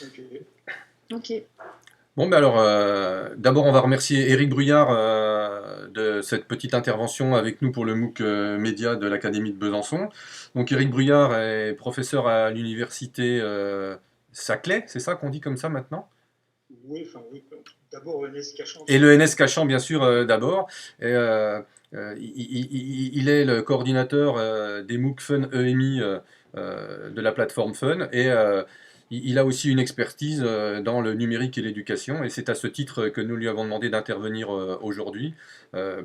Ok. Ok. Bon, ben alors, d'abord, on va remercier Éric Bruyard de cette petite intervention avec nous pour le MOOC Média de l'Académie de Besançon. Donc, Éric Bruyard est professeur à l'université Saclay, c'est ça qu'on dit comme ça maintenant? Oui, enfin, oui. D'abord, Ernest Cachan, Et c'est le le. NS Cachan, bien sûr, d'abord. Et, il est le coordinateur des MOOC Fun EMI de la plateforme Fun. Et il a aussi une expertise dans le numérique et l'éducation. Et c'est à ce titre que nous lui avons demandé d'intervenir aujourd'hui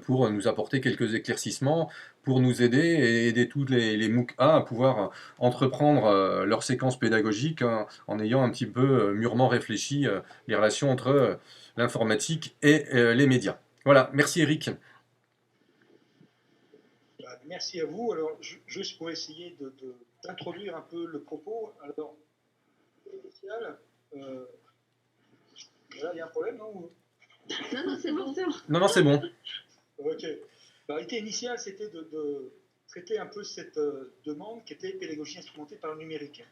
pour nous apporter quelques éclaircissements, pour nous aider et aider tous les MOOC A à pouvoir entreprendre leur séquence pédagogique hein, en ayant un petit peu mûrement réfléchi les relations entre l'informatique et les médias. Voilà, merci Eric. Bah, merci à vous. Alors, juste pour essayer d'introduire un peu le propos. Alors, initial, euh, là, il y a un problème, non? Non, non, c'est bon, c'est bon. Non, non, c'est bon. Ok. Bah, l'idée initiale, c'était de traiter un peu cette demande qui était pédagogie instrumentée par le numérique.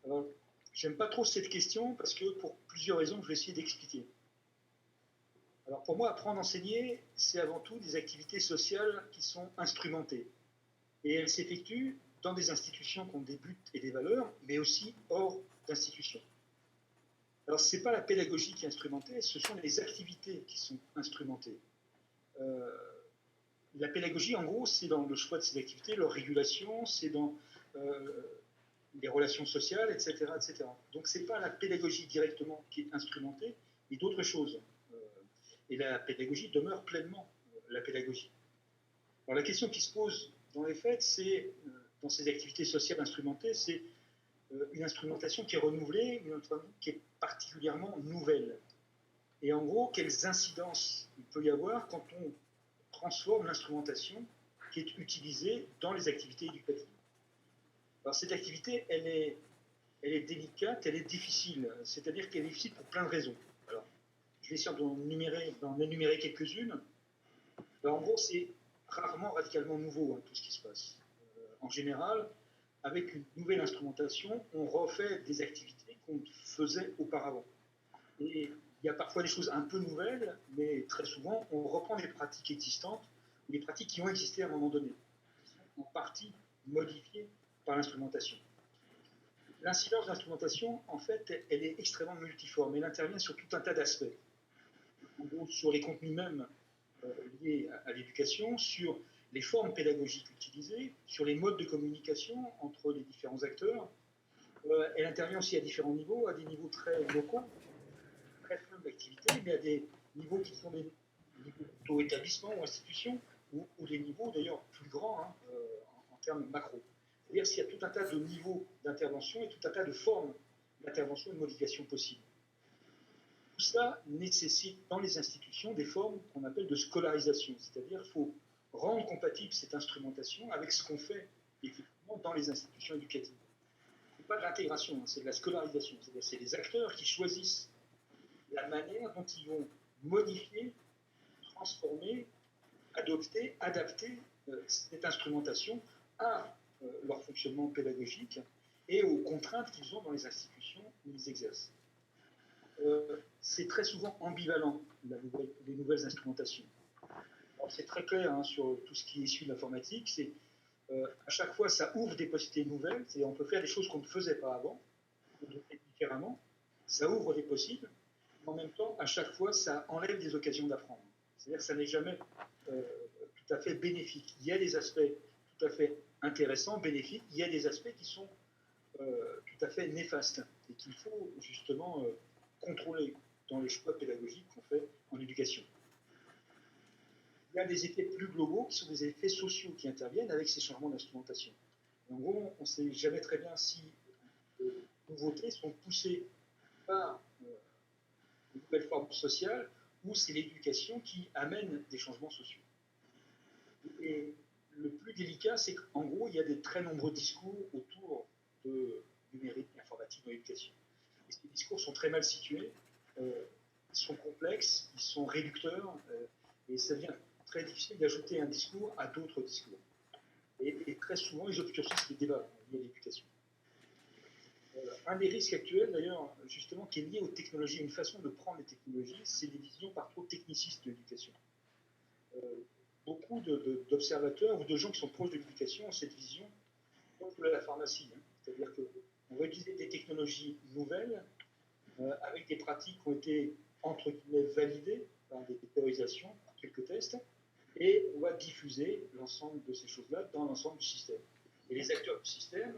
Alors, j'aime pas trop cette question parce que pour plusieurs raisons, je vais essayer d'expliquer. Alors, pour moi, apprendre à enseigner, c'est avant tout des activités sociales qui sont instrumentées. Et elles s'effectuent dans des institutions qui ont des buts et des valeurs, mais aussi hors d'institutions. Alors, ce n'est pas la pédagogie qui est instrumentée, ce sont les activités qui sont instrumentées. Euh, la pédagogie, en gros, c'est dans le choix de ces activités, leur régulation, c'est dans les relations sociales, etc. etc. Donc, ce n'est pas la pédagogie directement qui est instrumentée, mais d'autres choses. Et la pédagogie demeure pleinement la pédagogie. Alors, la question qui se pose dans les faits, c'est, dans ces activités sociales instrumentées, c'est une instrumentation qui est renouvelée, une instrumentation qui est particulièrement nouvelle. Et en gros, quelles incidences il peut y avoir quand on transforme l'instrumentation qui est utilisée dans les activités éducatives. Alors cette activité, elle est délicate, elle est difficile, c'est-à-dire qu'elle est difficile pour plein de raisons. Alors, je vais essayer d'en énumérer quelques-unes. Alors, en gros, c'est rarement radicalement nouveau hein, tout ce qui se passe. En général, avec une nouvelle instrumentation, on refait des activités qu'on faisait auparavant. Et il y a parfois des choses un peu nouvelles, mais très souvent, on reprend des pratiques existantes, des pratiques qui ont existé à un moment donné, qui sont en partie modifiées par l'instrumentation. L'incidence de l'instrumentation, en fait, elle est extrêmement multiforme. Elle intervient sur tout un tas d'aspects. En gros, sur les contenus même liés à l'éducation, sur les formes pédagogiques utilisées, sur les modes de communication entre les différents acteurs. Elle intervient aussi à différents niveaux, à des niveaux très locaux, très peu d'activités, mais à des niveaux qui sont des niveaux plutôt établissements ou institutions, ou des niveaux d'ailleurs plus grands hein, en termes macro. C'est-à-dire qu'il y a tout un tas de niveaux d'intervention et tout un tas de formes d'intervention et de modification possibles. Tout cela nécessite dans les institutions des formes qu'on appelle de scolarisation, c'est-à-dire qu'il faut rendre compatible cette instrumentation avec ce qu'on fait effectivement dans les institutions éducatives. Ce n'est pas de l'intégration, hein, c'est de la scolarisation, c'est-à-dire c'est les acteurs qui choisissent la manière dont ils vont modifier, transformer, adapter cette instrumentation à leur fonctionnement pédagogique et aux contraintes qu'ils ont dans les institutions où ils exercent. C'est très souvent ambivalent, les nouvelles instrumentations. C'est très clair hein, sur tout ce qui est issu de l'informatique, c'est à chaque fois ça ouvre des possibilités nouvelles, c'est-à-dire on peut faire des choses qu'on ne faisait pas avant, qu'on devait faire différemment, ça ouvre des possibles, en même temps, à chaque fois, ça enlève des occasions d'apprendre. C'est-à-dire que ça n'est jamais tout à fait bénéfique. Il y a des aspects tout à fait intéressants, bénéfiques, il y a des aspects qui sont tout à fait néfastes et qu'il faut justement contrôler dans les choix pédagogiques qu'on fait en éducation. Il y a des effets plus globaux qui sont des effets sociaux qui interviennent avec ces changements d'instrumentation. En gros, on ne sait jamais très bien si les nouveautés sont poussées par de nouvelles formes sociales, ou c'est l'éducation qui amène des changements sociaux. Et le plus délicat, c'est qu'en gros, il y a des très nombreux discours autour de numérique et informatique dans l'éducation. Et ces discours sont très mal situés, ils sont complexes, ils sont réducteurs, et ça devient très difficile d'ajouter un discours à d'autres discours. Et très souvent, ils obscurcissent les débats liés à l'éducation. Un des risques actuels, d'ailleurs, justement, qui est lié aux technologies, une façon de prendre les technologies, c'est des visions par trop technicistes de l'éducation. Beaucoup d'observateurs ou de gens qui sont proches de l'éducation ont cette vision comme la pharmacie. Hein. C'est-à-dire qu'on va utiliser des technologies nouvelles avec des pratiques qui ont été, entre guillemets, validées par des théorisations, quelques tests, et on va diffuser l'ensemble de ces choses-là dans l'ensemble du système. Et les acteurs du système,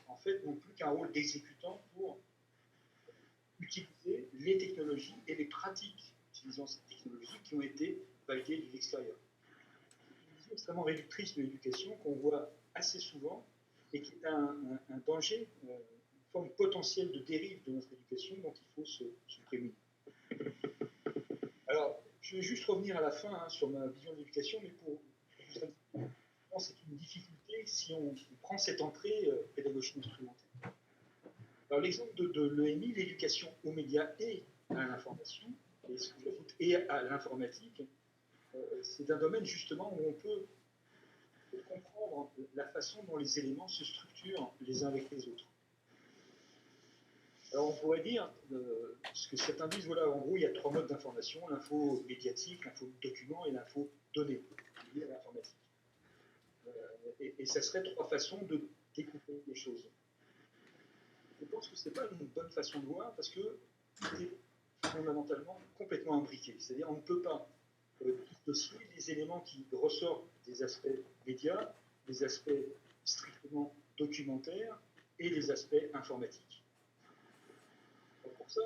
en fait, n'ont plus qu'un rôle d'exécutant pour utiliser les technologies et les pratiques utilisant ces technologies qui ont été validées de l'extérieur. C'est une vision extrêmement réductrice de l'éducation qu'on voit assez souvent et qui est un danger, une forme potentielle de dérive de notre éducation dont il faut se prémunir. Alors, je vais juste revenir à la fin sur ma vision de l'éducation, mais pour vous indiquer, c'est une difficulté si on prend cette entrée pédagogique instrumentelle. Alors, l'exemple de l'EMI, l'éducation aux médias et à l'information, et à l'informatique, c'est un domaine justement où on peut comprendre la façon dont les éléments se structurent les uns avec les autres. Alors on pourrait dire, ce que certains disent, voilà, en gros il y a 3 modes d'information, l'info médiatique, l'info document et l'info donnée, liée à l'informatique. Et ça serait 3 façons de découper les choses. Je pense que ce n'est pas une bonne façon de voir parce que c'est fondamentalement complètement imbriqué. C'est-à-dire on ne peut pas dissocier les éléments qui ressortent des aspects médias, des aspects strictement documentaires et des aspects informatiques. Donc pour ça,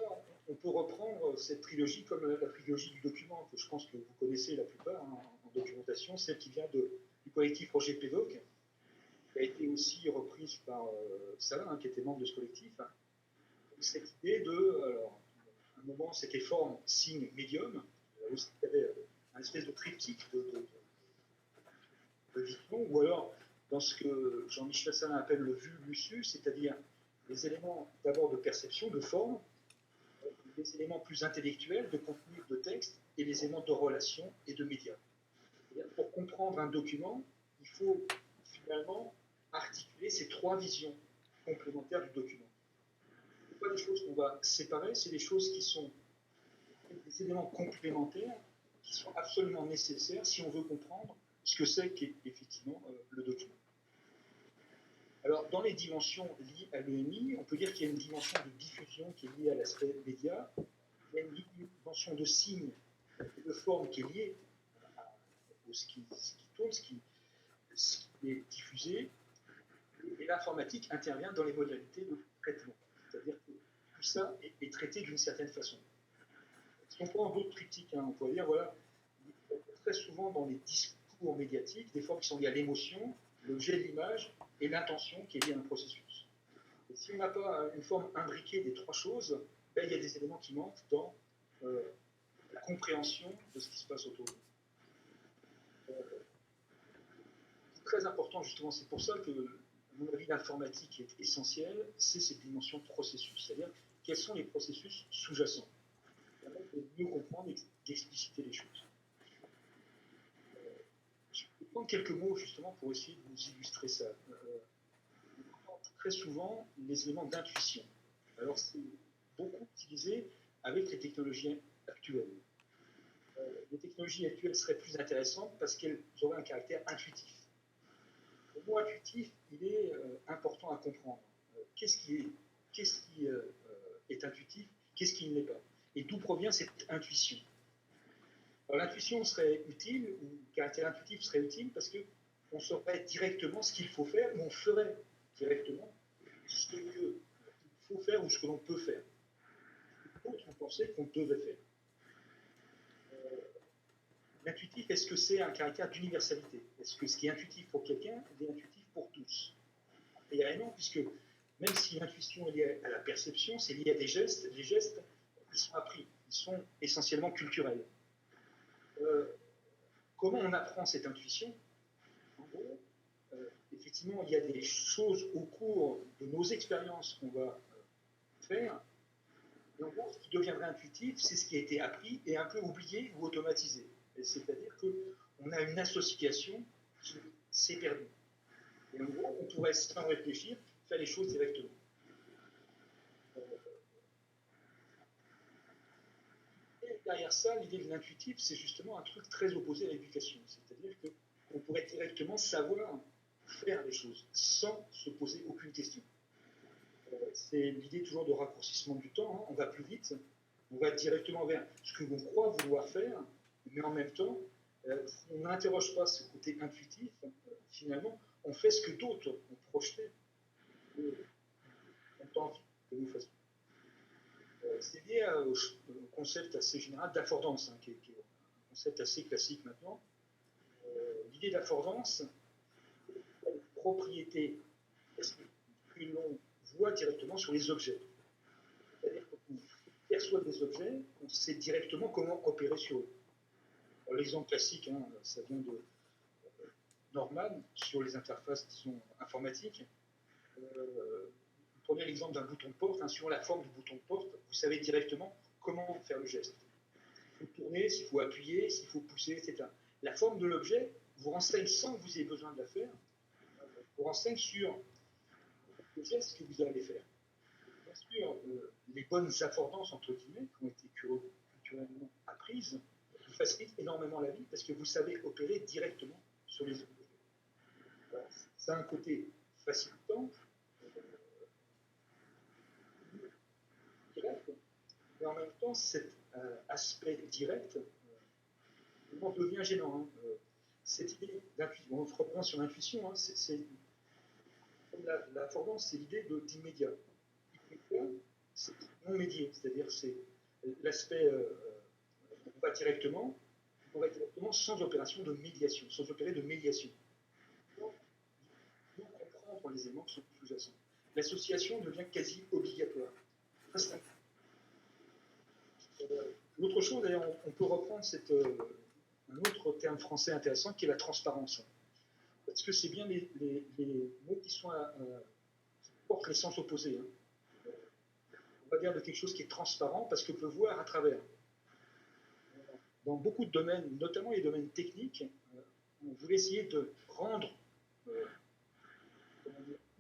on peut reprendre cette trilogie comme la trilogie du document, que je pense que vous connaissez la plupart en documentation, celle qui vient du collectif Roger Pédoc, qui a été aussi reprise par Salin, qui était membre de ce collectif. Cette idée de, alors, à un moment c'était forme, signe, médium, aussi il y avait un espèce de triptyque de vision, ou alors dans ce que Jean-Michel Salin appelle le vu-lusu, c'est-à-dire les éléments d'abord de perception, de forme, les éléments plus intellectuels, de contenu, de texte, et les éléments de relation et de médias. Pour comprendre un document, il faut finalement articuler ces 3 visions complémentaires du document. Ce ne sont pas des choses qu'on va séparer, c'est des choses qui sont des éléments complémentaires qui sont absolument nécessaires si on veut comprendre ce que c'est qu'effectivement le document. Alors, dans les dimensions liées à l'EMI, on peut dire qu'il y a une dimension de diffusion qui est liée à l'aspect média, il y a une dimension de signe et de forme qui est liée à ce qui tourne, ce qui est diffusé, et l'informatique intervient dans les modalités de traitement. C'est-à-dire que tout ça est traité d'une certaine façon. Si on prend d'autres critiques, on pourrait dire, voilà, très souvent dans les discours médiatiques, des formes qui sont liées à l'émotion, l'objet de l'image et l'intention qui est liée à un processus. Et si on n'a pas une forme imbriquée des 3 choses, ben, il y a des éléments qui manquent dans la compréhension de ce qui se passe autour de nous. C'est très important justement, c'est pour ça que, à mon avis, l'informatique est essentielle, c'est cette dimension de processus, c'est-à-dire quels sont les processus sous-jacents. Pour mieux comprendre et d'expliciter les choses. Je vais prendre quelques mots justement pour essayer de vous illustrer ça. On entend très souvent les éléments d'intuition. Alors c'est beaucoup utilisé avec les technologies actuelles. Les technologies actuelles seraient plus intéressantes parce qu'elles auraient un caractère intuitif. Le mot intuitif, il est important à comprendre. Qu'est-ce qui est intuitif, qu'est-ce qui ne l'est pas? Et d'où provient cette intuition? Alors l'intuition serait utile, ou le caractère intuitif serait utile parce qu'on saurait directement ce qu'il faut faire, ou on ferait directement ce qu'il faut faire ou ce que l'on peut faire. D'autres ont pensé qu'on devait faire. L'intuitif, est-ce que c'est un caractère d'universalité? Est-ce que ce qui est intuitif pour quelqu'un est intuitif pour tous? Et non, puisque même si l'intuition est liée à la perception, c'est lié à des gestes. Les gestes, ils sont appris, ils sont essentiellement culturels. Comment on apprend cette intuition? En gros, effectivement, il y a des choses au cours de nos expériences qu'on va faire. Et en gros, ce qui deviendrait intuitif, c'est ce qui a été appris et un peu oublié ou automatisé. C'est-à-dire qu'on a une association qui s'est perdue. Et en gros, on pourrait, sans réfléchir, faire les choses directement. derrière ça, l'idée de l'intuitif, c'est justement un truc très opposé à l'éducation. C'est-à-dire qu'on pourrait directement savoir faire les choses sans se poser aucune question. C'est l'idée toujours de raccourcissement du temps. Hein. On va plus vite, on va directement vers ce que l'on croit vouloir faire, mais en même temps, si on n'interroge pas ce côté intuitif, finalement, on fait ce que d'autres ont projeté longtemps que nous fassions. C'est lié au concept assez général d'affordance, hein, qui est un concept assez classique maintenant. L'idée d'affordance, c'est une propriété que l'on voit directement sur les objets. C'est-à-dire qu'on perçoit des objets, on sait directement comment opérer sur eux. L'exemple classique, hein, ça vient de Norman, sur les interfaces, disons, informatiques. Prenez l'exemple d'un bouton de porte, hein, sur la forme du bouton de porte, vous savez directement comment faire le geste. S'il faut tourner, s'il faut appuyer, s'il faut pousser, etc. La forme de l'objet vous renseigne sans que vous ayez besoin de la faire, vous renseigne sur le geste que vous allez faire. Bien sûr, les bonnes affordances, entre guillemets, qui ont été culturellement apprises, vous facilitent énormément la vie parce que vous savez opérer directement sur les objets. Voilà. Ça a un côté facilitant, direct, mais en même temps, cet aspect direct devient gênant. Hein. Cette idée d'intuition, on reprend sur l'intuition, hein, l'affordance, c'est l'idée d'immédiat. L'immédiat, c'est non médié, c'est-à-dire c'est l'aspect on va directement sans opération de médiation, sans opérer de médiation. Pour comprendre les éléments qui sont sous-jacents. L'association devient quasi obligatoire. L'autre chose, d'ailleurs, on peut reprendre un autre terme français intéressant qui est la transparence. Parce que c'est bien les mots qui portent les sens opposés. Hein. On va dire de quelque chose qui est transparent parce qu'on peut voir à travers. Dans beaucoup de domaines, notamment les domaines techniques, on voulait essayer de rendre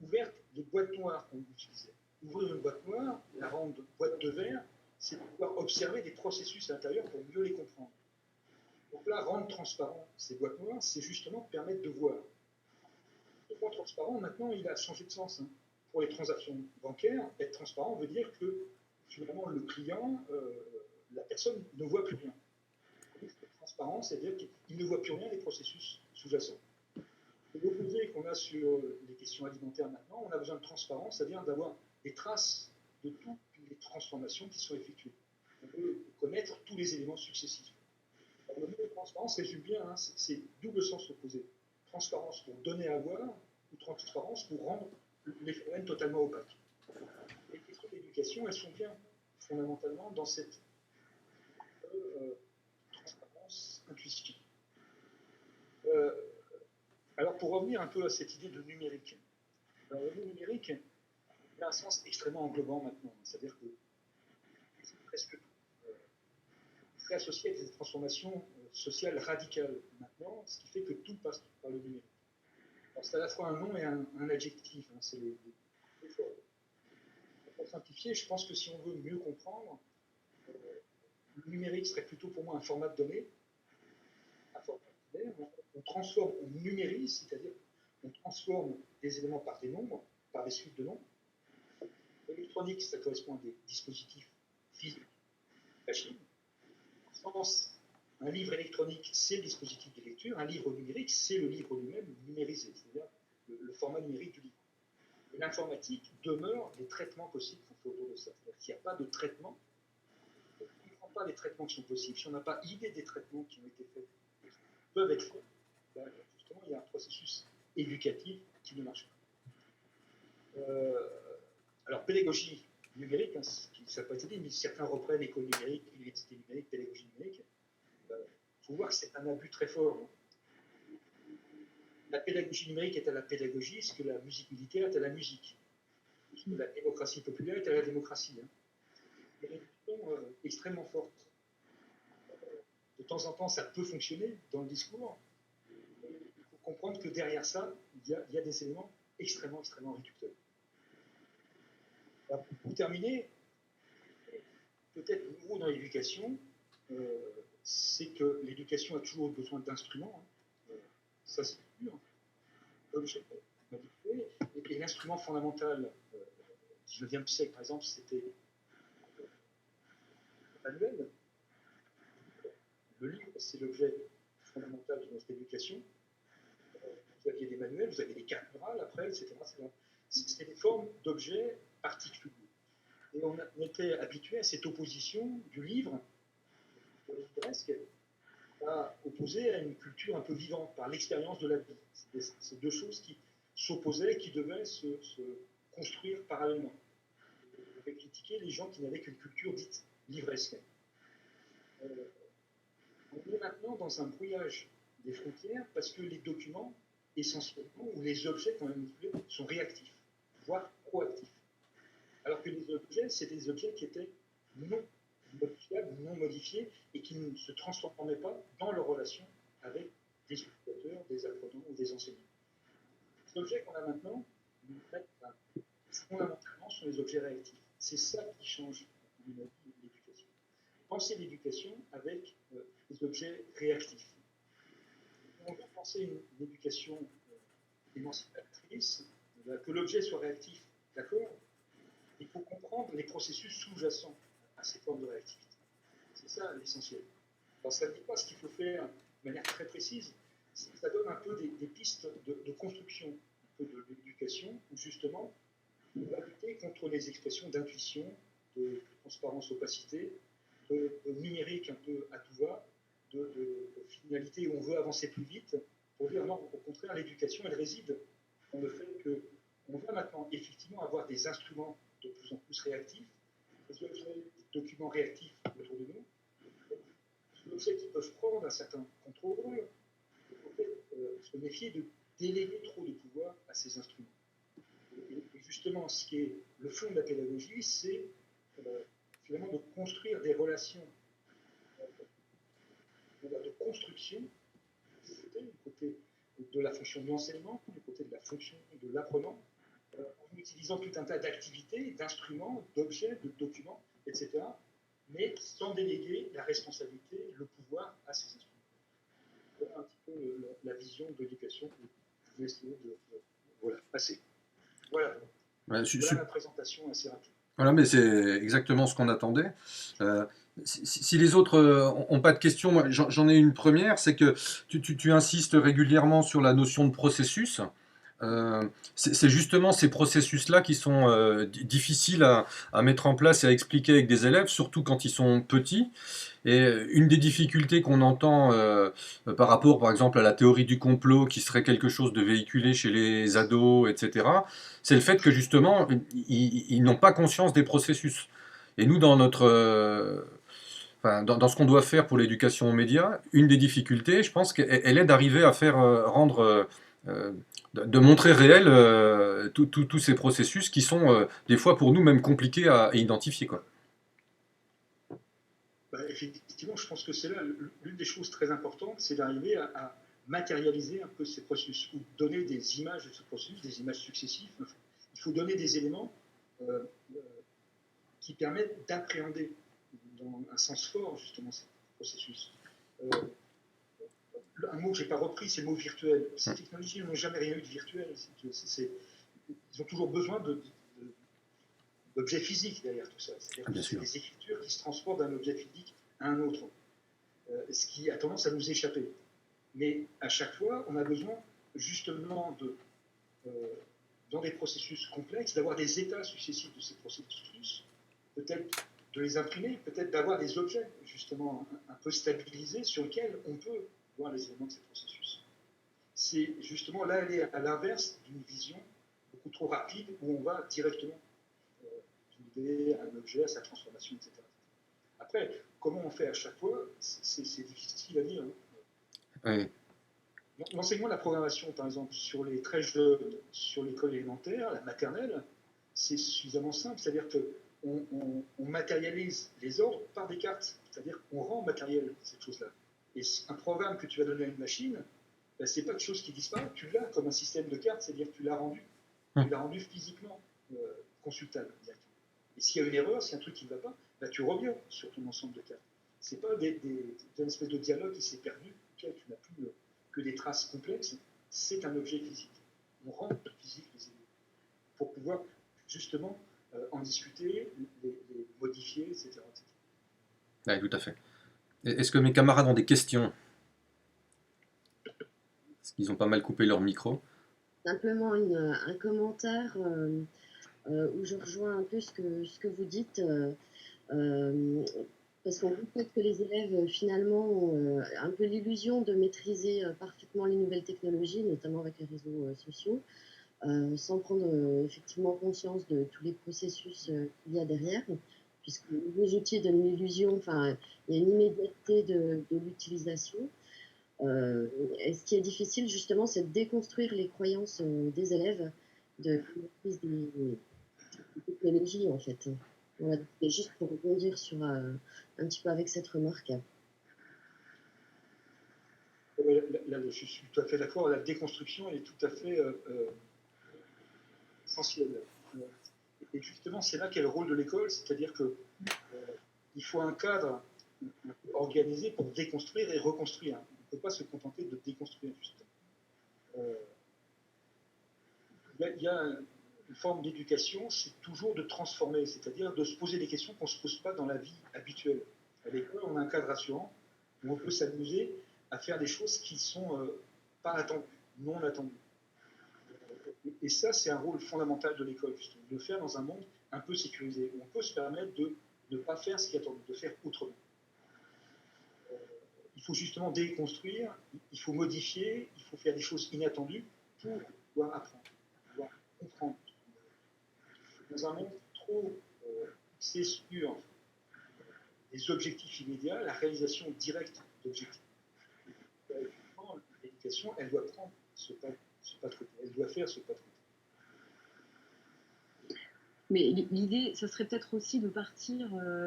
ouvertes des boîtes noires qu'on utilisait. Ouvrir une boîte noire, la rendre boîte de verre, c'est pouvoir observer des processus à l'intérieur pour mieux les comprendre. Donc là, rendre transparent ces boîtes noires, c'est justement permettre de voir. Le point transparent, maintenant, il a changé de sens. Hein. Pour les transactions bancaires, être transparent veut dire que finalement le client, la personne ne voit plus rien. Transparent, c'est-à-dire qu'il ne voit plus rien des processus sous-jacents. L'opposé qu'on a sur les questions alimentaires maintenant, on a besoin de transparence, c'est-à-dire d'avoir des traces de toutes les transformations qui sont effectuées. On veut connaître tous les éléments successifs. Alors, le mot de transparence résume bien, hein, c'est double sens opposé. Transparence pour donner à voir, ou transparence pour rendre les phénomènes totalement opaques. Les questions d'éducation, elles sont bien fondamentalement dans cette transparence intuitive. Alors pour revenir un peu à cette idée de numérique, alors, le mot numérique a un sens extrêmement englobant maintenant, c'est-à-dire que c'est presque très associé à des transformations sociales radicales maintenant, ce qui fait que tout passe par le numérique. Alors c'est à la fois un nom et un adjectif, hein, c'est les formes. Pour simplifier, je pense que si on veut mieux comprendre, le numérique serait plutôt pour moi un format de données, un format de données, on transforme, on numérise, c'est-à-dire on transforme des éléments par des nombres, par des suites de nombres. L'électronique, ça correspond à des dispositifs physiques, machines. En sens, un livre électronique, c'est le dispositif de lecture, un livre numérique, c'est le livre lui-même numérisé, c'est-à-dire le format numérique du livre. Et l'informatique demeure les traitements possibles qu'on fait autour de ça. C'est-à-dire qu'il n'y a pas de traitement, on ne comprend pas les traitements qui sont possibles, si on n'a pas idée des traitements qui ont été faits, qui peuvent être faits, ben, justement, il y a un processus éducatif qui ne marche pas. Alors, pédagogie numérique, hein, ça n'a pas été dit, mais certains reprennent école numérique, université numérique, pédagogie numérique. Il faut voir que c'est un abus très fort. Hein. La pédagogie numérique est à la pédagogie, ce que la musique militaire est à la musique, ce que la démocratie populaire est à la démocratie. Hein. Il y a des réductions extrêmement fortes. De temps en temps, ça peut fonctionner dans le discours. Il faut comprendre que derrière ça, il y a des éléments extrêmement réducteurs. Alors, pour terminer, peut-être nouveau dans l'éducation, c'est que l'éducation a toujours besoin d'instruments. Ça, c'est sûr. Objets manipulés. Et l'instrument fondamental du 19e siècle, par exemple, c'était le manuel. Le livre, c'est l'objet fondamental de notre éducation. Vous aviez des manuels, vous aviez des cartes murales après, etc. C'était des formes d'objets particuliers. Et on était habitué à cette opposition du livre, de livresque, à opposer à une culture un peu vivante, par l'expérience de la vie. C'est deux choses qui s'opposaient, qui devaient se construire parallèlement. On avait critiqué les gens qui n'avaient qu'une culture dite livresque. On est maintenant dans un brouillage des frontières parce que les documents, essentiellement, ou les objets qu'on a manipulés, sont réactifs, voire proactifs. Alors que les objets, c'est des objets qui étaient non modifiables, non modifiés, et qui ne se transformaient pas dans leur relation avec des utilisateurs, des apprenants ou des enseignants. Les objets qu'on a maintenant, fondamentalement, sont les objets réactifs. C'est ça qui change, à mon avis, l'éducation. Penser l'éducation avec des objets réactifs. On veut penser une éducation émancipatrice, que l'objet soit réactif, d'accord, il faut comprendre les processus sous-jacents à ces formes de réactivité. C'est ça l'essentiel. Alors ça ne dit pas ce qu'il faut faire de manière très précise, ça donne un peu des pistes de construction un peu de l'éducation, où justement on va lutter contre les expressions d'intuition, de transparence, opacité, de numérique un peu à tout va, de finalité où on veut avancer plus vite, pour dire non, au contraire, l'éducation, elle réside dans le fait qu'on va maintenant effectivement avoir des instruments de plus en plus réactifs, des objets, des documents réactifs autour de nous, des objets qui peuvent prendre un certain contrôle, il faut se méfier de déléguer trop de pouvoir à ces instruments. Et justement, ce qui est le fond de la pédagogie, c'est finalement de construire des relations de construction, du côté de la fonction de l'enseignement, du côté de la fonction de l'apprenant, en utilisant tout un tas d'activités, d'instruments, d'objets, de documents, etc., mais sans déléguer la responsabilité, le pouvoir à ces instruments. Voilà un petit peu la vision de l'éducation que je vais essayer de passer. Voilà. Voilà ma présentation assez rapide. Voilà, mais c'est exactement ce qu'on attendait. Si les autres n'ont pas de questions, moi j'en ai une première, c'est que tu insistes régulièrement sur la notion de processus. C'est justement ces processus-là qui sont difficiles à mettre en place et à expliquer avec des élèves, surtout quand ils sont petits. Et une des difficultés qu'on entend par rapport, par exemple, à la théorie du complot, qui serait quelque chose de véhiculé chez les ados, etc., c'est le fait que justement, ils n'ont pas conscience des processus. Et nous, dans dans ce qu'on doit faire pour l'éducation aux médias, une des difficultés, je pense qu'elle est d'arriver à faire de montrer réel tous ces processus qui sont des fois pour nous même compliqués à identifier, quoi. Effectivement, je pense que c'est là l'une des choses très importantes, c'est d'arriver à matérialiser un peu ces processus, ou donner des images de ce processus, des images successives. Il faut donner des éléments qui permettent d'appréhender dans un sens fort justement ces processus. Un mot que je n'ai pas repris, c'est le mot virtuel. Ces technologies n'ont jamais rien eu de virtuel. Ils ont toujours besoin d'objets physiques derrière tout ça. C'est-à-dire que c'est des écritures qui se transforment d'un objet physique à un autre. Ce qui a tendance à nous échapper. Mais à chaque fois, on a besoin justement dans des processus complexes, d'avoir des états successifs de ces processus, peut-être de les imprimer, peut-être d'avoir des objets justement un peu stabilisés sur lesquels on peut voir les éléments de ces processus. C'est justement là, elle est à l'inverse d'une vision beaucoup trop rapide où on va directement d'une idée à un objet, à sa transformation, etc. Après, comment on fait à chaque fois, c'est difficile à dire. Oui. L'enseignement de la programmation, par exemple, sur les très jeunes, sur l'école élémentaire, la maternelle, c'est suffisamment simple. C'est-à-dire qu'on matérialise les ordres par des cartes. C'est-à-dire qu'on rend matériel cette chose-là. Et un programme que tu vas donner à une machine, ben, ce n'est pas quelque chose qui disparaît. Tu l'as comme un système de cartes, c'est-à-dire que tu l'as rendu physiquement consultable. Et s'il y a une erreur, s'il y a un truc qui ne va pas, ben, tu reviens sur ton ensemble de cartes. c'est pas une espèce de dialogue qui s'est perdu, auquel tu n'as plus que des traces complexes, c'est un objet physique. On rend physique les idées pour pouvoir justement en discuter, les modifier, etc. Oui, tout à fait. Est-ce que mes camarades ont des questions? Est-ce qu'ils ont pas mal coupé leur micro? Simplement un commentaire où je rejoins un peu ce que vous dites. Parce qu'on voit peut-être que les élèves finalement ont un peu l'illusion de maîtriser parfaitement les nouvelles technologies, notamment avec les réseaux sociaux, sans prendre effectivement conscience de tous les processus qu'il y a derrière, puisque les outils donnent l'illusion, enfin, il y a une immédiateté de l'utilisation. Et ce qui est difficile justement, c'est de déconstruire les croyances des élèves de maîtrise des technologies en fait. Voilà, et juste pour rebondir sur un petit peu avec cette remarque. Là, je suis tout à fait d'accord, la déconstruction est tout à fait essentielle. Et justement, c'est là qu'est le rôle de l'école, c'est-à-dire qu'il faut un cadre organisé pour déconstruire et reconstruire. On ne peut pas se contenter de déconstruire, justement. Il y a une forme d'éducation, c'est toujours de transformer, c'est-à-dire de se poser des questions qu'on ne se pose pas dans la vie habituelle. À l'école, on a un cadre rassurant où on peut s'amuser à faire des choses qui ne sont pas attendues, non attendues. Et ça, c'est un rôle fondamental de l'école, justement, de le faire dans un monde un peu sécurisé, où on peut se permettre de ne pas faire ce qui est attendu, de faire autrement. Il faut justement déconstruire, il faut modifier, il faut faire des choses inattendues pour pouvoir apprendre, pouvoir comprendre. Dans un monde trop fixé sur des objectifs immédiats, la réalisation directe d'objectifs. L'éducation, elle doit prendre ce pas de côté, elle doit faire ce pas de côté. Mais l'idée, ça serait peut-être aussi de partir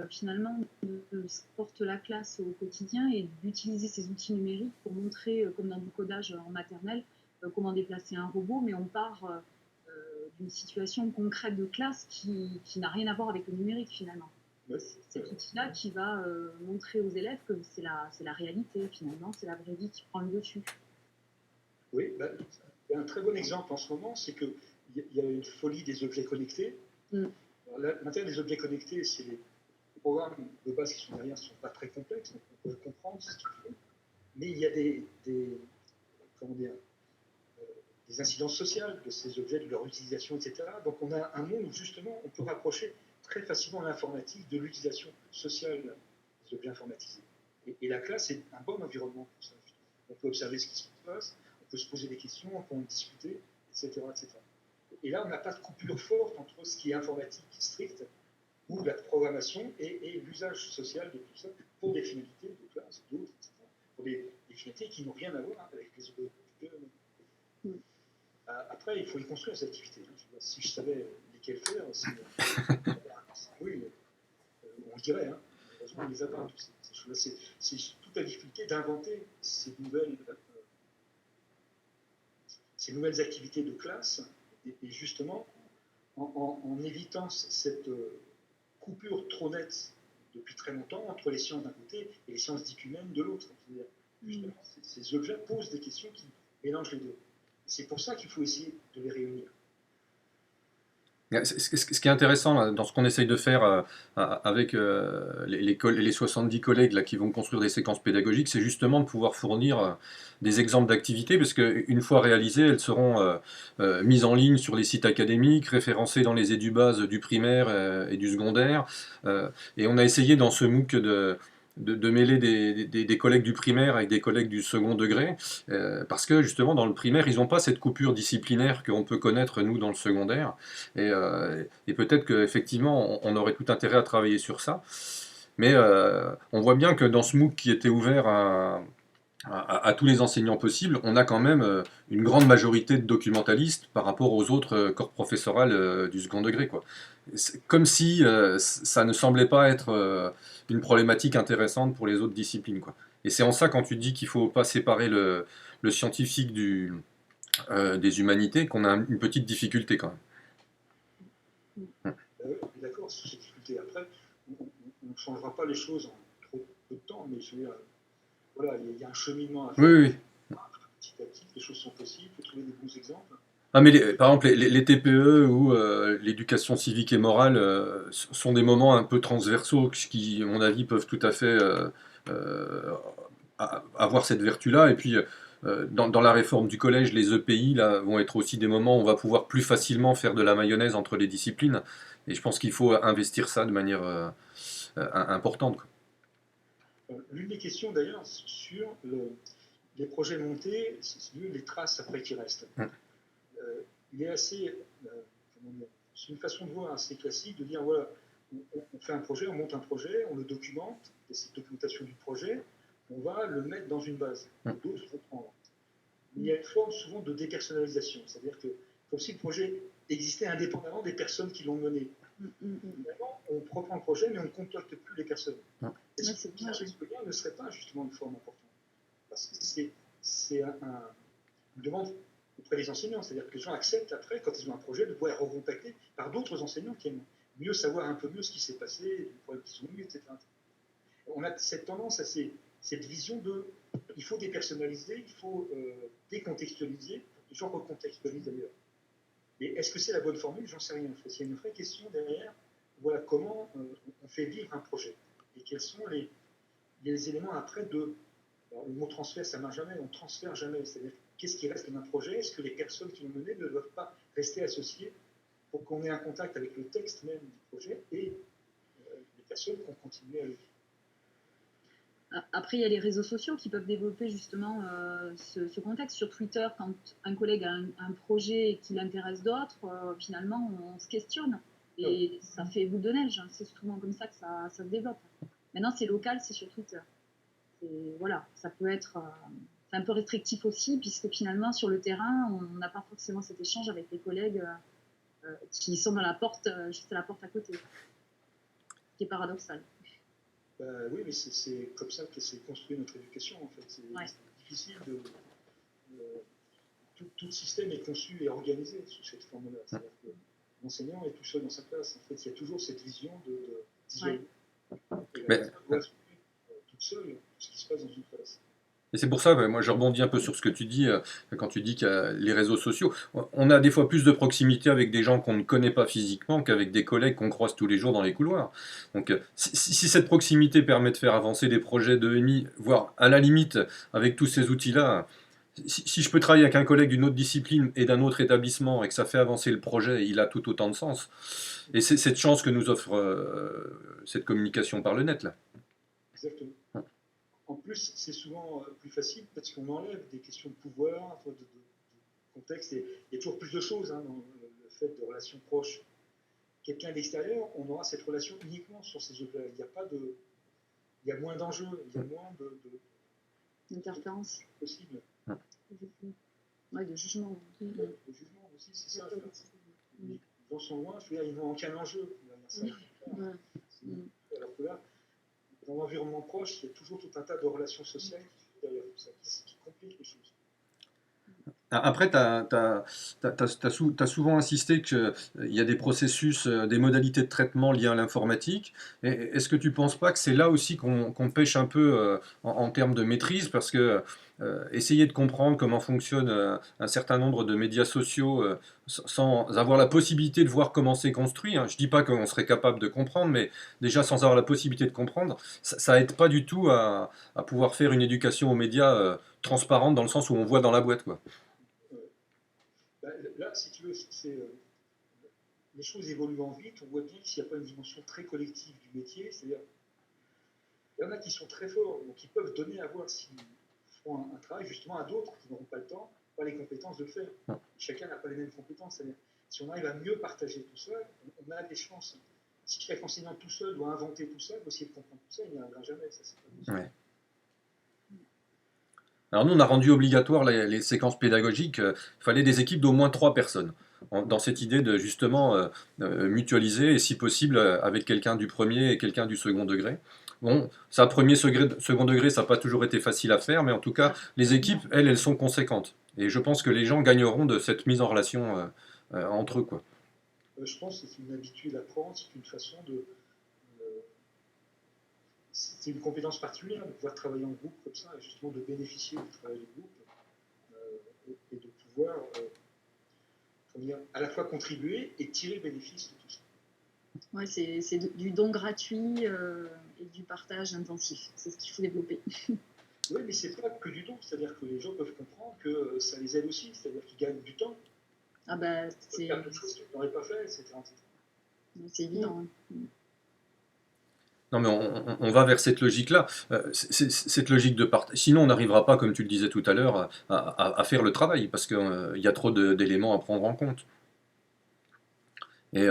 finalement de ce que porte la classe au quotidien et d'utiliser ces outils numériques pour montrer, comme dans du codage en maternelle, comment déplacer un robot, mais on part d'une situation concrète de classe qui n'a rien à voir avec le numérique finalement. Ouais. C'est cet outil-là qui va montrer aux élèves que c'est la réalité finalement, c'est la vraie vie qui prend le dessus. Oui, il y a un très bon exemple en ce moment, c'est qu'il y a une folie des objets connectés. L'intérêt des objets connectés, c'est les programmes de base qui sont derrière ne sont pas très complexes, donc on peut comprendre ce qu'ils font. Mais il y a des incidences sociales de ces objets, de leur utilisation, etc. Donc on a un monde où justement on peut rapprocher très facilement l'informatique de l'utilisation sociale des objets informatisés. Et la classe est un bon environnement pour ça. On peut observer ce qui se passe, on peut se poser des questions, on peut en discuter, etc. etc. Et là, on n'a pas de coupure forte entre ce qui est informatique stricte ou la programmation et l'usage social de tout ça pour des finalités de classe, d'autres, etc. Pour des finalités qui n'ont rien à voir avec les autres. Après, il faut y construire ces activités. Si je savais lesquelles faire, oui, on le dirait. Hein. Heureusement, on les a pas. C'est toute la difficulté d'inventer ces nouvelles activités de classe. Et justement, en évitant cette coupure trop nette depuis très longtemps entre les sciences d'un côté et les sciences dites humaines de l'autre. Justement, ces objets posent des questions qui mélangent les deux. C'est pour ça qu'il faut essayer de les réunir. Ce qui est intéressant là, dans ce qu'on essaye de faire avec les 70 collègues là, qui vont construire des séquences pédagogiques, c'est justement de pouvoir fournir des exemples d'activités, parce qu'une fois réalisées, elles seront mises en ligne sur les sites académiques, référencées dans les édubases du primaire et du secondaire. Et on a essayé dans ce MOOC de mêler des collègues du primaire avec des collègues du second degré, parce que justement dans le primaire, ils n'ont pas cette coupure disciplinaire qu'on peut connaître nous dans le secondaire, et peut-être qu'effectivement on aurait tout intérêt à travailler sur ça, mais on voit bien que dans ce MOOC qui était ouvert à tous les enseignants possibles, on a quand même une grande majorité de documentalistes par rapport aux autres corps professorales du second degré, quoi. Comme si ça ne semblait pas être une problématique intéressante pour les autres disciplines, quoi. Et c'est en ça, quand tu dis qu'il ne faut pas séparer le scientifique des humanités, qu'on a une petite difficulté quand même. D'accord, sur ces difficultés. Après, on ne changera pas les choses en trop peu de temps. temps, mais je veux dire, voilà, il y a un cheminement à Oui, faire. oui. Petit à petit, les choses sont possibles, il faut trouver des bons exemples. Ah, mais par exemple, les TPE ou l'éducation civique et morale sont des moments un peu transversaux qui, à mon avis, peuvent tout à fait euh, avoir cette vertu-là. Et puis, dans la réforme du collège, les EPI là, vont être aussi des moments où on va pouvoir plus facilement faire de la mayonnaise entre les disciplines. Et je pense qu'il faut investir ça de manière importante, quoi. L'une des questions d'ailleurs sur les projets montés, c'est les traces après qui restent. Il est assez, c'est une façon de voir assez classique de dire voilà, on fait un projet, on monte un projet, on le documente, et cette documentation du projet, on va le mettre dans une base, que d'autres vont prendre. Il y a une forme souvent de dépersonnalisation, c'est-à-dire que comme si le projet existait indépendamment des personnes qui l'ont mené. Finalement, on reprend le projet, mais on ne contacte plus les personnes. Est-ce que le service citoyen ne serait pas justement une forme importante? Parce que c'est une demande auprès des enseignants, c'est-à-dire que les gens acceptent après, quand ils ont un projet, de pouvoir être recontactés par d'autres enseignants qui aiment mieux savoir un peu mieux ce qui s'est passé, les problèmes qu'ils ont eu, etc. On a cette tendance à cette vision de il faut dépersonnaliser, il faut décontextualiser, pour que les gens recontextualisent d'ailleurs. Mais est-ce que c'est la bonne formule? J'en sais rien. En fait, il y a une vraie question derrière. Voilà comment on fait vivre un projet et quels sont les éléments après de. Alors, le mot transfert, ça ne marche jamais. On ne transfère jamais. C'est-à-dire, qu'est-ce qui reste d'un projet? Est-ce que les personnes qui l'ont mené ne doivent pas rester associées pour qu'on ait un contact avec le texte même du projet et les personnes qui ont continué à le vivre? Après, il y a les réseaux sociaux qui peuvent développer justement ce contexte. Sur Twitter, quand un collègue a un projet qui l'intéresse d'autres, finalement, on se questionne. Et ça fait boule de neige. C'est souvent comme ça que ça se développe. Maintenant, c'est local, c'est sur Twitter. Voilà, ça peut être un peu restrictif aussi, puisque finalement, sur le terrain, on n'a pas forcément cet échange avec les collègues qui sont dans la porte, juste à la porte à côté. Ce qui est paradoxal. Oui, mais c'est comme ça que s'est construit notre éducation, en fait. C'est difficile de... tout le système est conçu et organisé sous cette forme-là. C'est-à-dire que l'enseignant est tout seul dans sa classe. En fait, il y a toujours cette vision d'isoler. Et la personne doit assumer toute seule tout ce qui se passe dans une classe. Et c'est pour ça, moi je rebondis un peu sur ce que tu dis, quand tu dis qu'il y a les réseaux sociaux. On a des fois plus de proximité avec des gens qu'on ne connaît pas physiquement qu'avec des collègues qu'on croise tous les jours dans les couloirs. Donc si cette proximité permet de faire avancer des projets de EMI, voire à la limite avec tous ces outils-là, si je peux travailler avec un collègue d'une autre discipline et d'un autre établissement et que ça fait avancer le projet, il a tout autant de sens. Et c'est cette chance que nous offre cette communication par le net, là. Exactement. En plus, c'est souvent plus facile parce qu'on enlève des questions de pouvoir, de contexte. Et il y a toujours plus de choses dans le fait de relations proches. Quelqu'un d'extérieur, on aura cette relation uniquement sur ces objets-là. Il n'y a pas de... Il y a moins d'enjeux, il y a moins d'interférences possibles. Ouais, de jugement. De jugement aussi, c'est ça. Les gens sont loin, je veux dire, ils n'ont aucun enjeu. Alors que là, dans l'environnement proche, il y a toujours tout un tas de relations sociales qui compliquent les choses. Après, tu as souvent insisté qu'il y a des processus, des modalités de traitement liées à l'informatique. Est-ce que tu ne penses pas que c'est là aussi qu'on pêche un peu en termes de maîtrise? Parce que essayer de comprendre comment fonctionne un certain nombre de médias sociaux sans avoir la possibilité de voir comment c'est construit, hein. Je ne dis pas qu'on serait capable de comprendre, mais déjà sans avoir la possibilité de comprendre, ça aide pas du tout à pouvoir faire une éducation aux médias transparente dans le sens où on voit dans la boîte, quoi. Là, si tu veux, les choses évoluant vite, on voit bien qu'il n'y a pas une dimension très collective du métier. C'est-à-dire, il y en a qui sont très forts, donc ils peuvent donner à voir s'ils font un travail justement à d'autres qui n'auront pas le temps, pas les compétences de le faire. Chacun n'a pas les mêmes compétences. C'est-à-dire, si on arrive à mieux partager tout seul, on a des chances. Si chaque enseignant tout seul doit inventer tout seul, doit essayer de comprendre tout ça, il n'y arrivera jamais. Ça, c'est pas possible. Ouais. Alors nous, on a rendu obligatoire les séquences pédagogiques. Il fallait des équipes d'au moins 3 personnes. Dans cette idée de justement mutualiser, et si possible, avec quelqu'un du premier et quelqu'un du second degré. Bon, ça, premier, second degré, ça n'a pas toujours été facile à faire, mais en tout cas, les équipes, elles sont conséquentes. Et je pense que les gens gagneront de cette mise en relation entre eux, quoi. Je pense que c'est une habitude à prendre, c'est une façon de... c'est une compétence particulière de pouvoir travailler en groupe comme ça, et justement de bénéficier du travail de groupe et de pouvoir à la fois contribuer et tirer bénéfice de tout ça. Ouais, c'est du don gratuit et du partage intensif. C'est ce qu'il faut développer. Oui, mais c'est pas que du don, c'est-à-dire que les gens peuvent comprendre que ça les aide aussi, c'est-à-dire qu'ils gagnent du temps. Ah bah, c'est faire quelque chose qu'ils n'auraient pas fait, etc. C'est évident. Non, mais on va vers cette logique-là. Cette logique de partage. Sinon, on n'arrivera pas, comme tu le disais tout à l'heure, à faire le travail, parce qu'il y a trop d'éléments à prendre en compte. Et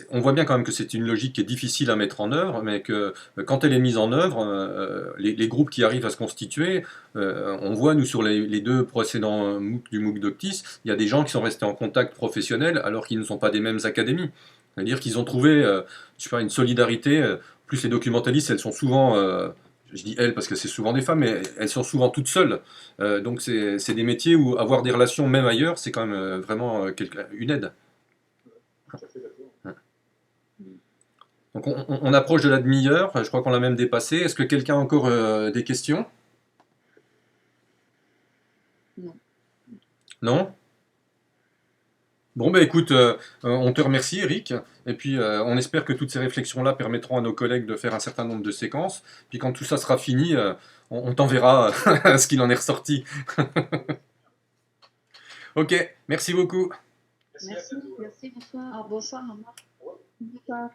on voit bien quand même que c'est une logique qui est difficile à mettre en œuvre, mais que quand elle est mise en œuvre, les groupes qui arrivent à se constituer, on voit, nous, sur les 2 précédents MOOC du MOOC Doctis, il y a des gens qui sont restés en contact professionnel alors qu'ils ne sont pas des mêmes académies. C'est-à-dire qu'ils ont trouvé je sais pas, une solidarité. Plus les documentalistes, elles sont souvent, je dis elles parce que c'est souvent des femmes, mais elles sont souvent toutes seules. Donc c'est des métiers où avoir des relations, même ailleurs, c'est quand même vraiment une aide. Donc on approche de la demi-heure, je crois qu'on l'a même dépassé. Est-ce que quelqu'un a encore des questions? Non. Non? Bon, bah écoute, on te remercie Eric, et puis on espère que toutes ces réflexions-là permettront à nos collègues de faire un certain nombre de séquences, puis quand tout ça sera fini, on t'enverra ce qu'il en est ressorti. Ok, merci beaucoup. Merci, bonsoir. Au revoir. Au revoir. Bonsoir.